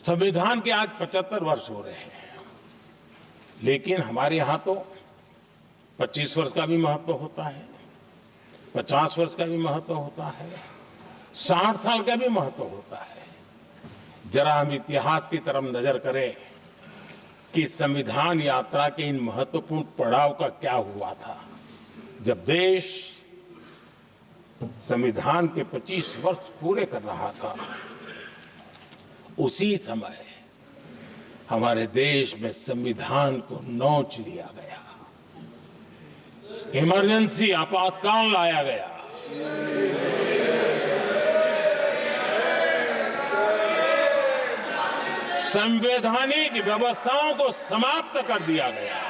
संविधान के आज 75 वर्ष हो रहे हैं, लेकिन हमारे यहाँ तो 25 वर्ष का भी महत्व होता है, 50 वर्ष का भी महत्व होता है, 60 साल का भी महत्व होता है। जरा हम इतिहास की तरफ नजर करें कि संविधान यात्रा के इन महत्वपूर्ण पड़ाव का क्या हुआ था। जब देश संविधान के 25 वर्ष पूरे कर रहा था, उसी समय हमारे देश में संविधान को नोच लिया गया, इमरजेंसी आपातकाल लाया गया। संवैधानिक व्यवस्थाओं को समाप्त कर दिया गया,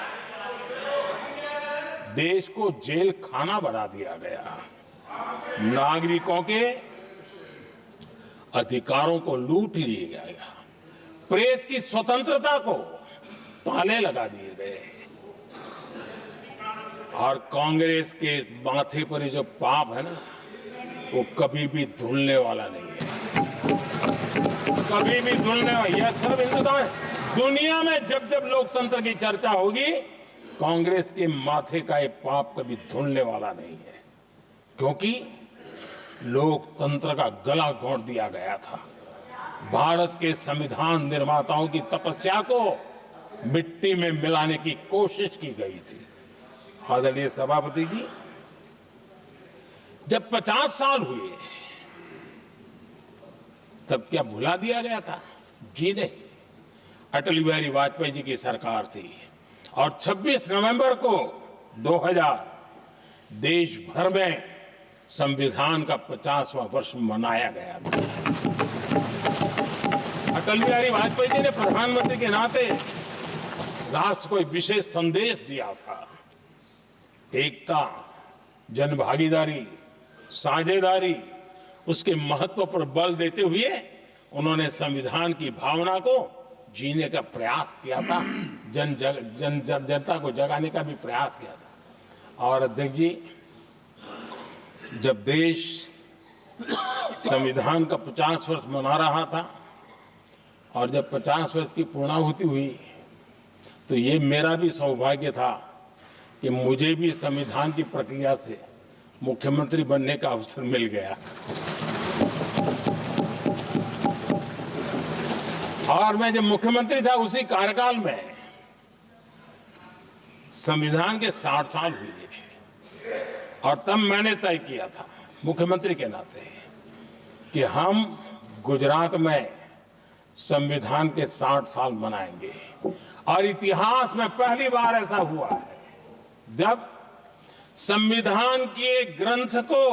देश को जेल खाना बना दिया गया, नागरिकों के अधिकारों को लूट लिया गया, प्रेस की स्वतंत्रता को ताले लगा दिए गए, और कांग्रेस के माथे पर ये जो पाप है ना, वो कभी भी धुलने वाला नहीं है, कभी भी धुलने वाला। यह सिर्फ हिंदुस्तान, दुनिया में जब जब लोकतंत्र की चर्चा होगी, कांग्रेस के माथे का ये पाप कभी धुलने वाला नहीं है, क्योंकि लोकतंत्र का गला घोंट दिया गया था। भारत के संविधान निर्माताओं की तपस्या को मिट्टी में मिलाने की कोशिश की गई थी। आदरणीय सभापति जी, जब 50 साल हुए तब क्या भुला दिया गया था? जी नहीं, अटल बिहारी वाजपेयी जी की सरकार थी और 26 नवंबर को 2000 देश भर में संविधान का 50वां वर्ष मनाया गया था। अटल बिहारी वाजपेयी जी ने प्रधानमंत्री के नाते राष्ट्र को एक विशेष संदेश दिया था। एकता, जनभागीदारी, साझेदारी, उसके महत्व पर बल देते हुए उन्होंने संविधान की भावना को जीने का प्रयास किया था, जनता को जगाने का भी प्रयास किया था। और अध्यक्ष जी, जब देश संविधान का 50 वर्ष मना रहा था और जब 50 वर्ष की पूर्णाहुति हुई, तो ये मेरा भी सौभाग्य था कि मुझे भी संविधान की प्रक्रिया से मुख्यमंत्री बनने का अवसर मिल गया। और मैं जब मुख्यमंत्री था, उसी कार्यकाल में संविधान के 60 साल हुए और तब मैंने तय किया था मुख्यमंत्री के नाते कि हम गुजरात में संविधान के 60 साल मनाएंगे। और इतिहास में पहली बार ऐसा हुआ है जब संविधान के ग्रंथ को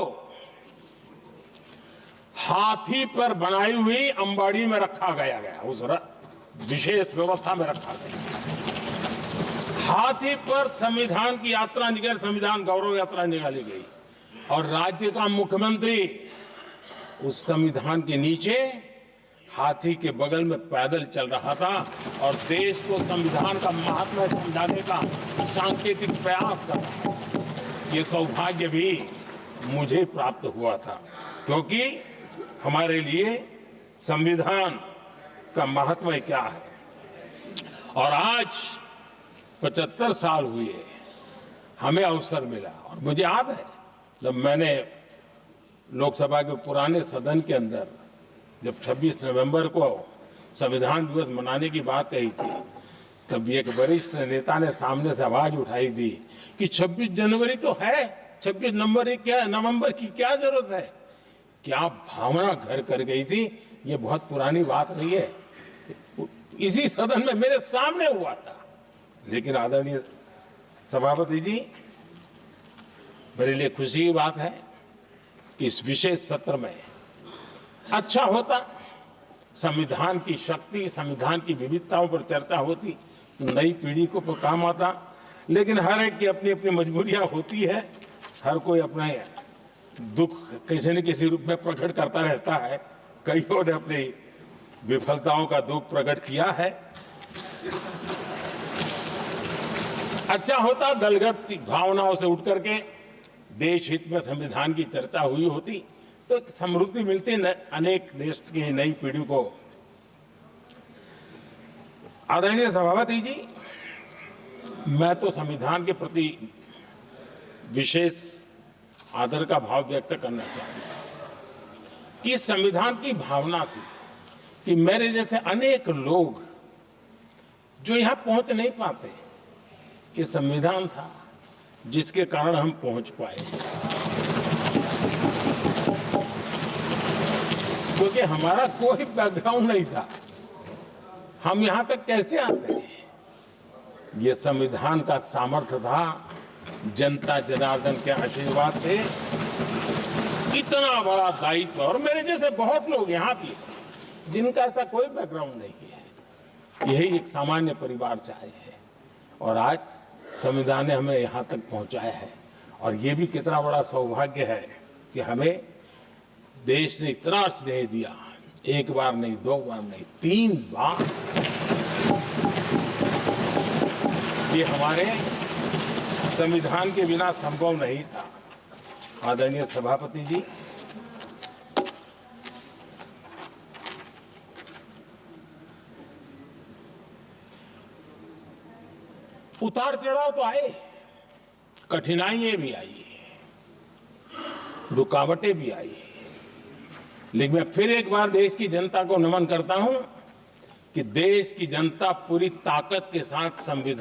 हाथी पर बनाई हुई अंबाड़ी में रखा गया, उस विशेष व्यवस्था में रखा गया। हाथी पर संविधान की यात्रा निकल, संविधान गौरव यात्रा निकाली गई और राज्य का मुख्यमंत्री उस संविधान के नीचे हाथी के बगल में पैदल चल रहा था और देश को संविधान का महात्मा समझाने का सांकेतिक प्रयास कर रहा था। ये सौभाग्य भी मुझे प्राप्त हुआ था, क्योंकि हमारे लिए संविधान का महत्व क्या है। और आज 75 साल हुए, हमें अवसर मिला। और मुझे याद है जब मैंने लोकसभा के पुराने सदन के अंदर जब 26 नवंबर को संविधान दिवस मनाने की बात कही थी, तब एक वरिष्ठ नेता ने सामने से आवाज उठाई थी कि 26 जनवरी तो है, 26 नवंबर की क्या जरूरत है। क्या भावना घर कर गई थी, ये बहुत पुरानी बात नहीं है। इसी सदन में मेरे सामने हुआ था। लेकिन आदरणीय सभापति जी, मेरे लिए खुशी की बात है कि इस विशेष सत्र में अच्छा होता, संविधान की शक्ति, संविधान की विविधताओं पर चर्चा होती, तो नई पीढ़ी को काम आता। लेकिन हर एक की अपनी अपनी मजबूरियां होती है, हर कोई अपना दुख किसी न किसी रूप में प्रकट करता रहता है। कईयों ने अपनी विफलताओं का दुख प्रकट किया है। अच्छा होता दलगत की भावनाओं से उठ करके देश हित में संविधान की चर्चा हुई होती, तो समृद्धि मिलती, अनेक देश की नई पीढ़ी को आदरणीय सभापति जी, मैं तो संविधान के प्रति विशेष आदर का भाव व्यक्त करना चाहूंगा कि संविधान की भावना थी कि मेरे जैसे अनेक लोग जो यहां पहुंच नहीं पाते, ये संविधान था जिसके कारण हम पहुंच पाए, क्योंकि हमारा कोई बैकग्राउंड नहीं था। हम यहां तक कैसे आते हैं? ये संविधान का सामर्थ्य था, जनता जनार्दन के आशीर्वाद थे। इतना बड़ा दायित्व, और मेरे जैसे बहुत लोग यहां भी हैं जिनका ऐसा कोई बैकग्राउंड नहीं है, यही एक सामान्य परिवार से आए हैं, और आज संविधान ने हमें यहां तक पहुंचाया है। और ये भी कितना बड़ा सौभाग्य है कि हमें देश ने इतना स्नेह दिया, एक बार नहीं, दो बार नहीं, 3 बार। ये हमारे संविधान के बिना संभव नहीं था। आदरणीय सभापति जी, उतार चढ़ाव तो आए, कठिनाइयां भी आई, रुकावटें भी आई, लेकिन मैं फिर एक बार देश की जनता को नमन करता हूं कि देश की जनता पूरी ताकत के साथ संविधान